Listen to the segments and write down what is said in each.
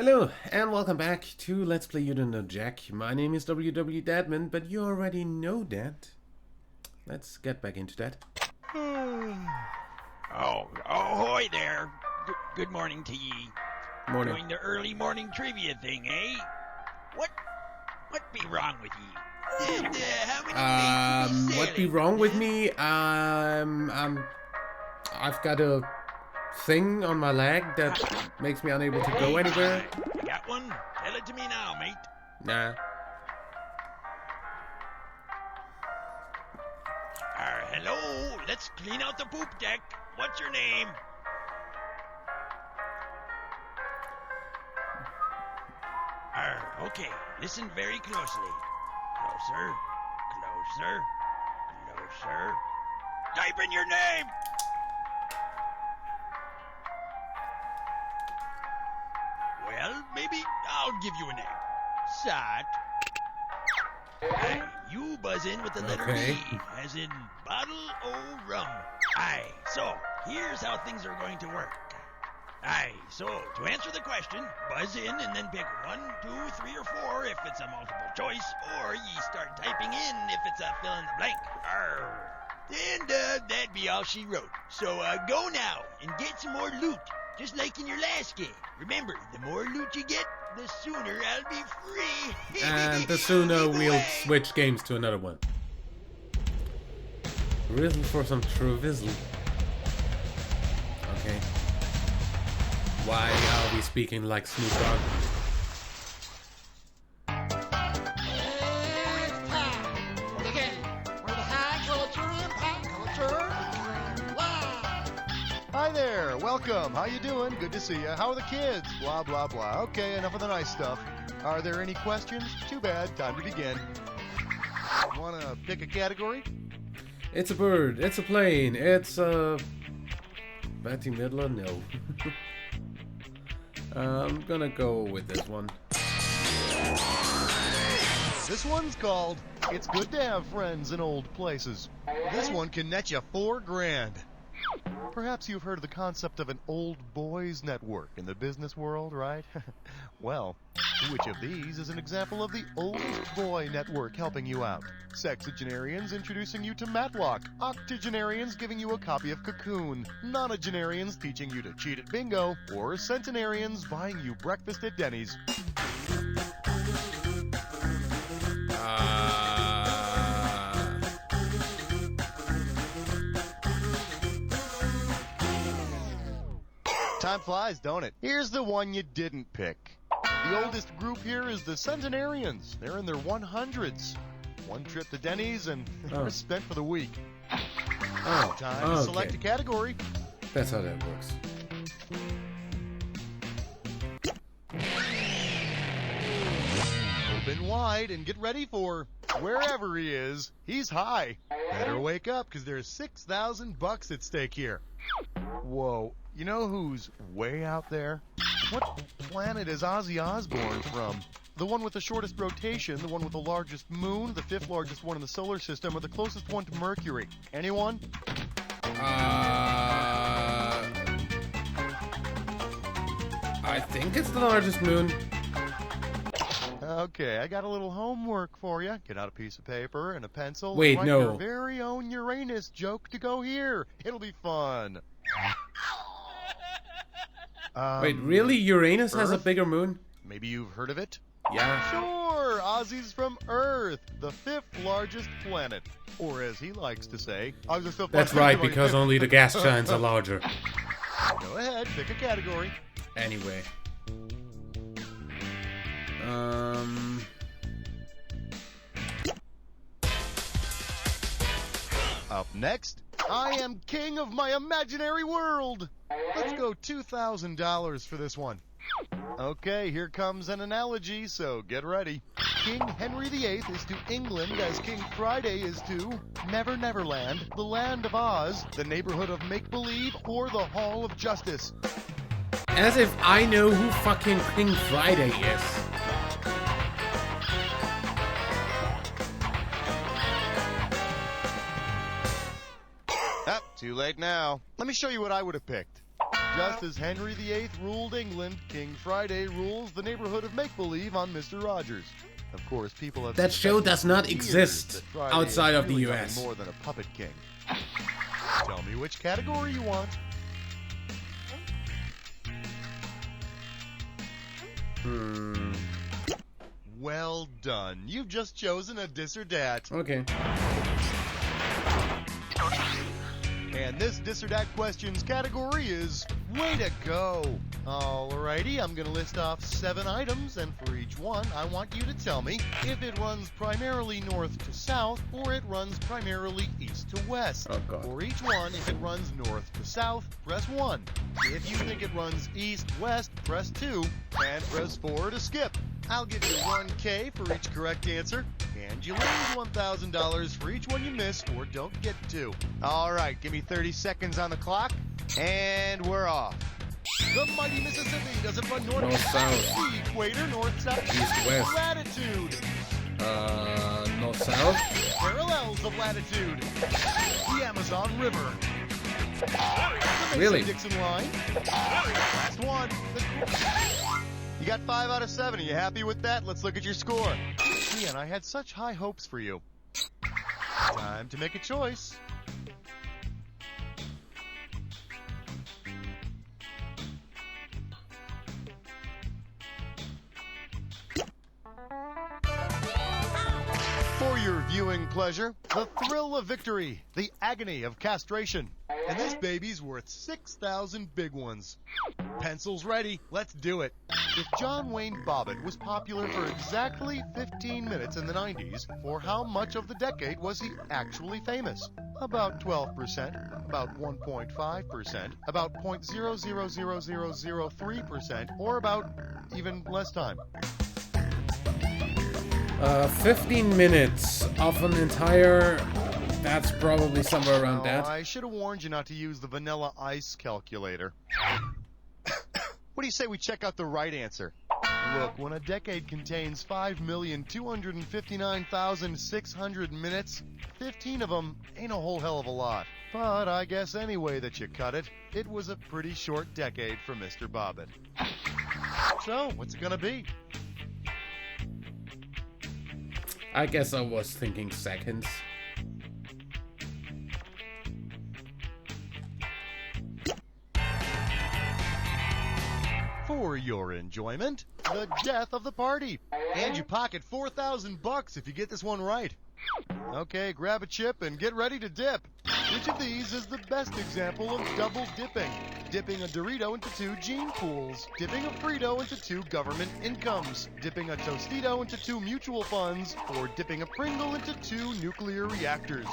Hello, and welcome back to Let's Play You Don't Know Jack. My name is WW Dadman, but you already know that. Let's get back into that. Ahoy there. Good morning to ye. Morning. Doing the early morning trivia thing, eh? What be wrong with ye? And how many days you What be wrong with me? I've got a thing on my leg that makes me unable to go anywhere. You got one? Tell it to me now, mate. Nah. Hello. Let's clean out the poop deck. What's your name? Okay. Listen very closely. Closer. Closer. Closer. Type in your name. Well, maybe I'll give you a name. Sat. Aye, you buzz in with the letter Okay. B, as in bottle o' rum. Aye, so here's how things are going to work. Aye, so to answer the question, buzz in and then pick 1, 2, 3, or 4 if it's a multiple choice, or ye start typing in if it's a fill in the blank. Arr. And that'd be all she wrote. So go now and get some more loot, just like in your last game. Remember, the more loot you get, the sooner I'll be free. And the sooner we'll switch games to another one. Rizzle for some Truvizzle. Okay. Why are we speaking like Snoop Dogg? It's time for the game where the high culture and pop culture is live. Hi there, welcome. How you doing? Good to see you. How are the kids? Blah, blah, blah. Okay, enough of the nice stuff. Are there any questions? Too bad. Time to begin. Want to pick a category? It's a bird, it's a plane, it's a... Bette Midler? No. I'm gonna go with this one. This one's called It's Good to Have Friends in Old Places. This one can net you $4,000. Perhaps you've heard of the concept of an old boys network in the business world, right? Well, which of these is an example of the oldest boy network helping you out? Sexagenarians introducing you to Matlock, octogenarians giving you a copy of Cocoon, nonagenarians teaching you to cheat at bingo, or centenarians buying you breakfast at Denny's. Time flies, don't it? Here's the one you didn't pick. The oldest group here is the centenarians. They're in their 100s. One trip to Denny's and they're spent for the week. Oh, Time to select a category. That's how that works. Open wide and get ready for wherever he is. He's high. Better wake up because there's $6,000 at stake here. Whoa, you know who's way out there? What planet is Ozzy Osbourne from? The one with the shortest rotation, the one with the largest moon, the 5th largest one in the solar system, or the closest one to Mercury? Anyone? I think it's the largest moon. Okay, I got a little homework for you. Get out a piece of paper and a pencil. Wait, and write no. your very own Uranus joke to go here. It'll be fun. Wait, really? Uranus has a Earth? bigger moon? Maybe you've heard of it? Yeah. Sure, Ozzy's from Earth, the 5th largest planet. Or as he likes to say, That's right, because only the gas giants are larger. Go ahead, pick a category. Anyway. Up next, I am king of my imaginary world. Let's go $2,000 for this one. Okay, here comes an analogy, so get ready. King Henry VIII is to England as King Friday is to Never Neverland, the Land of Oz, the Neighborhood of Make-Believe, or the Hall of Justice. As if I know who fucking King Friday is. Too late now. Let me show you what I would have picked. Just as Henry VIII ruled England, King Friday rules the neighborhood of make-believe on Mr. Rogers. Of course, people have That show suspected does not for years exist that Friday outside is of the really nothing US. more than a puppet king. Tell me which category you want. Well done. You've just chosen a dis or dat. Okay. And this dis or dat questions category is way to go. Alrighty, I'm going to list off 7 items, and for each one, I want you to tell me if it runs primarily north to south or it runs primarily east to west. Oh, God. For each one, if it runs north to south, press 1. If you think it runs east-west, press 2, and press 4 to skip. I'll give you 1K for each correct answer, and you lose $1,000 for each one you miss or don't get to. All right, give me 30 seconds on the clock, and we're off. The mighty Mississippi doesn't run north North, south. The equator, north, south, East, west. latitude. North, south. Parallels of latitude. The Amazon River. The Really? Mason-Dixon line. Last one. You got 5 out of 7. Are you happy with that? Let's look at your score. Ian, I had such high hopes for you. Time to make a choice. For your viewing pleasure, the thrill of victory, the agony of castration. And this baby's worth 6,000 big ones. Pencils ready, let's do it. If John Wayne Bobbitt was popular for exactly 15 minutes in the 90s, for how much of the decade was he actually famous? About 12%, about 1.5%, about 0.000003%, or about even less time. 15 minutes of an entire... That's probably somewhere around that. I should have warned you not to use the vanilla ice calculator. What do you say we check out the right answer? Look, when a decade contains 5,259,600 minutes, 15 of them ain't a whole hell of a lot. But I guess any way that you cut it, it was a pretty short decade for Mr. Bobbitt. So, what's it gonna be? I guess I was thinking seconds. For your enjoyment, the death of the party. And you pocket $4,000 if you get this one right. Okay, grab a chip and get ready to dip. Which of these is the best example of double dipping? Dipping a Dorito into 2 gene pools, dipping a Frito into 2 government incomes, dipping a Tostito into 2 mutual funds, or dipping a Pringle into 2 nuclear reactors.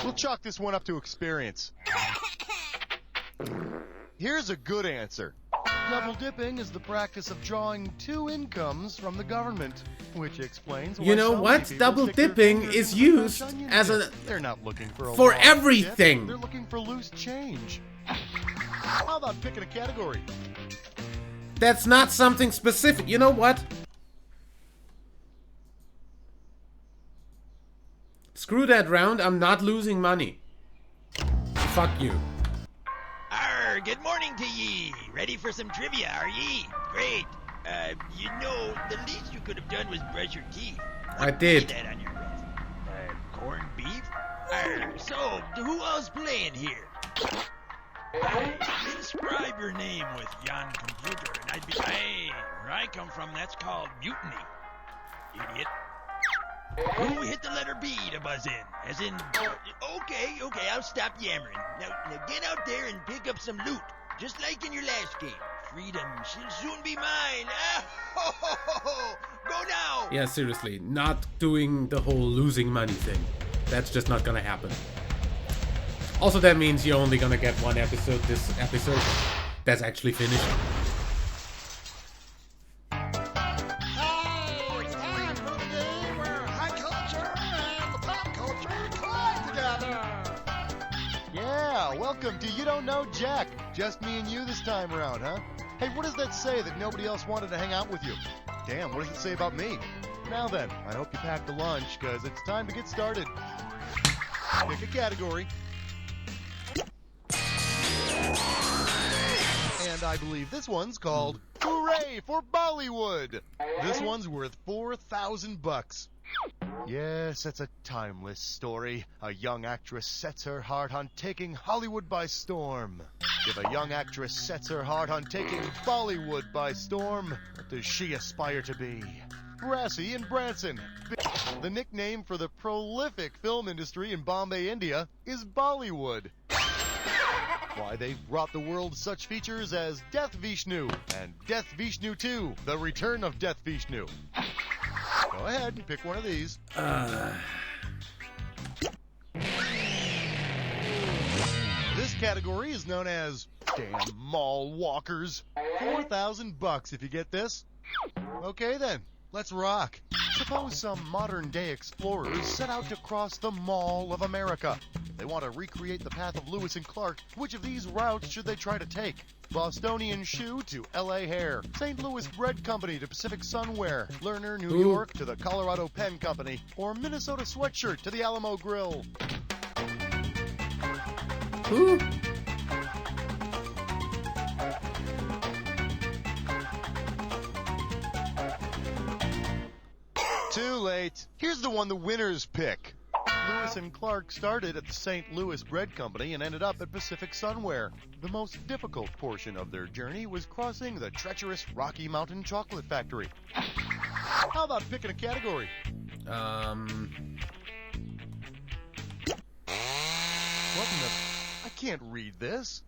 We'll chalk this one up to experience. Here's a good answer. Double dipping is the practice of drawing 2 incomes from the government, which explains why You know so what? many people Double stick their dipping fingers is in the used French onion as dip. a... They're not looking for a for long everything. dip. They're looking for loose change. How about picking a category? That's not something specific. You know what? Screw that round. I'm not losing money. Fuck you. Arr, good morning to ye. Ready for some trivia, are ye? Great. You know, the least you could have done was brush your teeth. I did. See that on your breath. Corned beef? Arr, so, who else playing here? Inscribe your name with yon computer, and I'd be... Hey, where I come from, that's called mutiny. Idiot. Who hit the letter B to buzz in? As in... Okay, I'll stop yammering. Now get out there and pick up some loot. Just like in your last game. Freedom shall soon be mine. Go now! Yeah, seriously. Not doing the whole losing money thing. That's just not gonna happen. Also, that means you're only gonna get 1 episode this episode. That's actually finished. Hey, it's time for the game where high culture and the pop culture collide together. Yeah, welcome to You Don't Know Jack. Just me and you this time around, huh? Hey, what does that say that nobody else wanted to hang out with you? Damn, what does it say about me? Now then, I hope you packed a lunch, because it's time to get started. Pick a category. And I believe this one's called Hooray for Bollywood. This one's worth $4,000. Yes, it's a timeless story. A young actress sets her heart on taking Hollywood by storm. If a young actress sets her heart on taking Bollywood by storm, what does she aspire to be? Brassy and Branson. The nickname for the prolific film industry in Bombay, India is Bollywood. Why, they've brought the world such features as Death Vishnu and Death Vishnu 2, The Return of Death Vishnu. Go ahead and pick one of these. This category is known as Damn Mall Walkers. $4,000 if you get this. Okay then, let's rock. Suppose some modern-day explorers set out to cross the Mall of America. If they want to recreate the path of Lewis and Clark, which of these routes should they try to take? Bostonian Shoe to LA Hair, St. Louis Bread Company to Pacific Sunwear, Lerner, New York to the Colorado Pen Company, or Minnesota Sweatshirt to the Alamo Grill. Who? Too late. Here's the one the winners pick. Lewis and Clark started at the St. Louis Bread Company and ended up at Pacific Sunwear. The most difficult portion of their journey was crossing the treacherous Rocky Mountain Chocolate Factory. How about picking a category? What in the... I can't read this.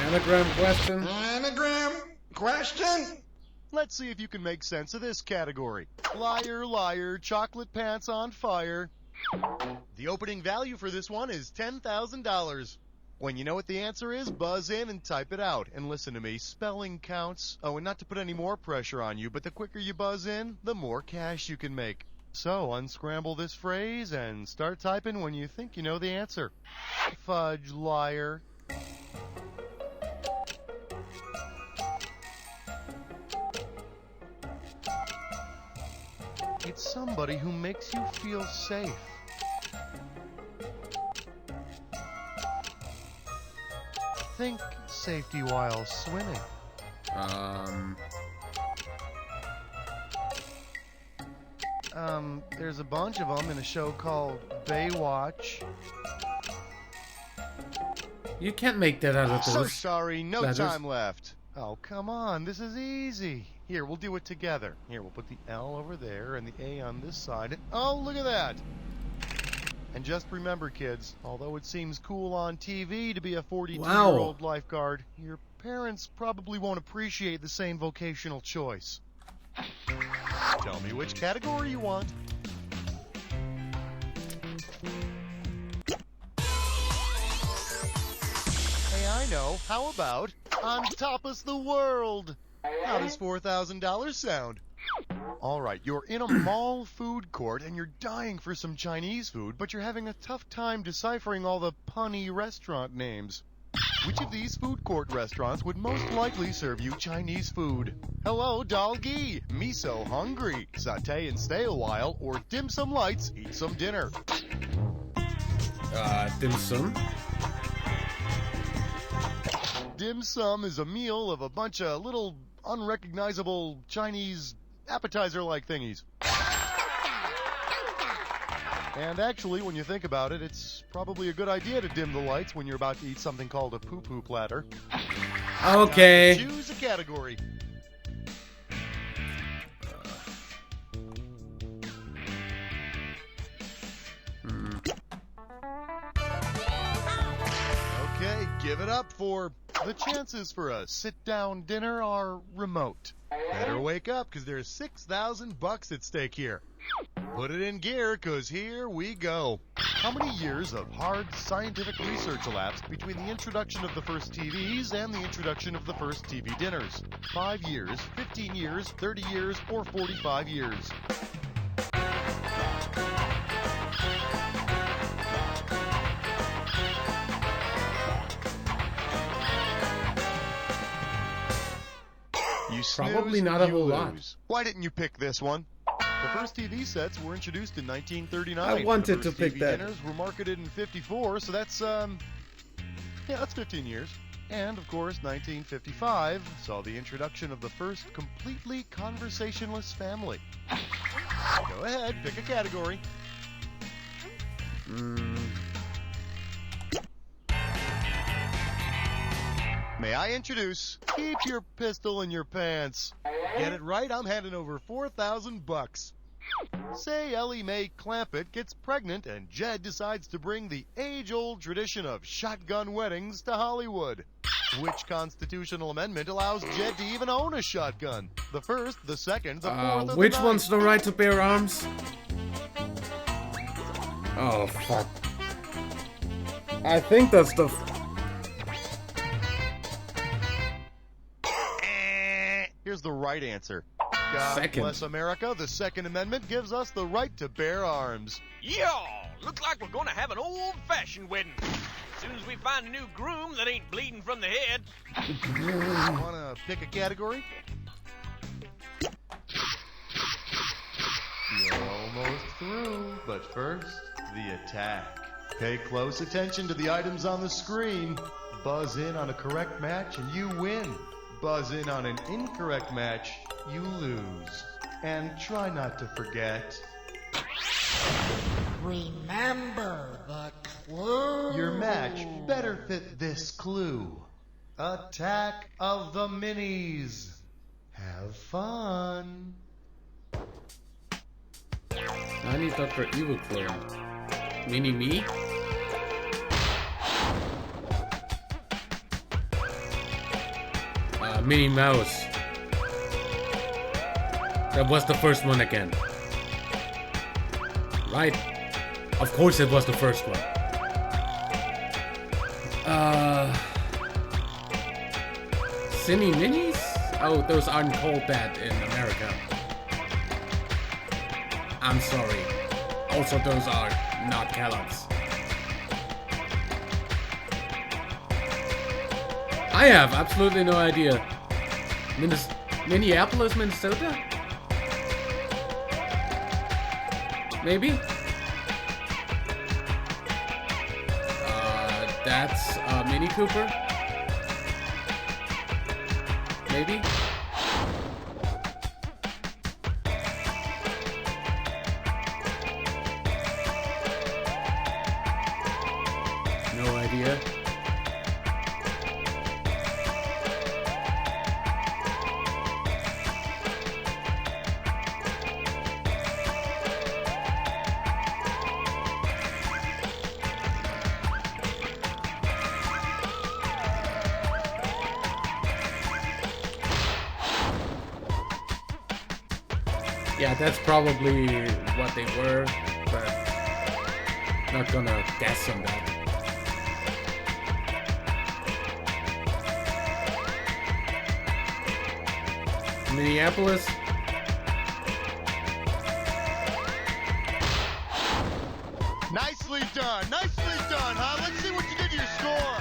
Anagram question? Anagram question? Let's see if you can make sense of this category. Liar, liar, chocolate pants on fire. The opening value for this one is $10,000. When you know what the answer is, buzz in and type it out. And listen to me, spelling counts. Oh, and not to put any more pressure on you, but the quicker you buzz in, the more cash you can make. So, unscramble this phrase and start typing when you think you know the answer. Fudge, liar. It's somebody who makes you feel safe. Think safety while swimming. There's a bunch of them in a show called Baywatch. You can't make that out of So those. sorry, no letters. time left. Oh, come on, this is easy. Here, we'll do it together. Here, we'll put the L over there and the A on this side. And, oh, look at that. And just remember, kids, although it seems cool on TV to be a 42-year-old lifeguard, your parents probably won't appreciate the same vocational choice. Tell me which category you want. Hey, I know. How about On Top of the World? How does $4,000 sound? All right, you're in a mall food court and you're dying for some Chinese food, but you're having a tough time deciphering all the punny restaurant names. Which of these food court restaurants would most likely serve you Chinese food? Hello, Dalgi, Miso Hungry, Satay and Stay a While, or Dim Sum Lights, Eat Some Dinner? Dim sum? Dim sum is a meal of a bunch of little unrecognizable Chinese appetizer-like thingies. And actually, when you think about it, it's probably a good idea to dim the lights when you're about to eat something called a poo-poo platter. Okay. Choose a category. Okay, give it up for the chances for a sit-down dinner are remote. Better wake up, because there's $6,000 at stake here. Put it in gear, because here we go. How many years of hard scientific research elapsed between the introduction of the first TVs and the introduction of the first TV dinners? 5 years, 15 years, 30 years, or 45 years? You Probably snooze, not a you whole lot. lose. Why didn't you pick this one? The first TV sets were introduced in 1939. I wanted the to first pick TV that. dinners were marketed in 54, so that's, yeah, that's 15 years. And, of course, 1955 saw the introduction of the first completely conversationless family. Go ahead, pick a category. May I introduce Keep Your Pistol in Your Pants. Get it right, I'm handing over $4,000. Say Ellie Mae Clampett gets pregnant and Jed decides to bring the age-old tradition of shotgun weddings to Hollywood. Which constitutional amendment allows Jed to even own a shotgun? The first, the second, the fourth, or Which the ninth? one's the right to bear arms? Oh, fuck. I think that's the... Here's the right answer. God Second. bless America, the Second Amendment gives us the right to bear arms. Y'all, looks like we're gonna have an old-fashioned wedding. As soon as we find a new groom that ain't bleeding from the head. Wanna pick a category? You're almost through, but first, the attack. Pay close attention to the items on the screen. Buzz in on a correct match and you win. Buzz in on an incorrect match, you lose. And try not to forget, Remember the clue. your match better fit this clue. Attack of the Minis. Have fun. I need Dr. Evil clone. Mini me? Minnie Mouse. That was the first one again. Right? Of course it was the first one. Cine Minis? Oh, those aren't called that in America. I'm sorry. Also, those are not Kellogg's. I have absolutely no idea. Minneapolis, Minnesota? Maybe? That's Mini Cooper? Maybe? No idea. Yeah, that's probably what they were, but not gonna guess on that. Minneapolis? Nicely done, huh? Let's see what you did to your score.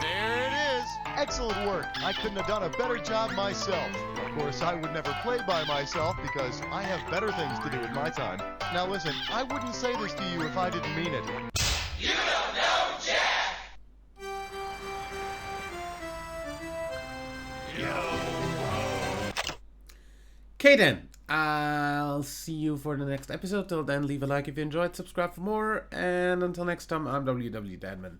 There it is. Excellent work. I couldn't have done a better job myself. Of course, I would never play by myself because I have better things to do with my time. Now listen, I wouldn't say this to you if I didn't mean it. You don't know Jack! Okay then, I'll see you for the next episode. Till then, leave a like if you enjoyed, subscribe for more, and until next time, I'm WW Dadman.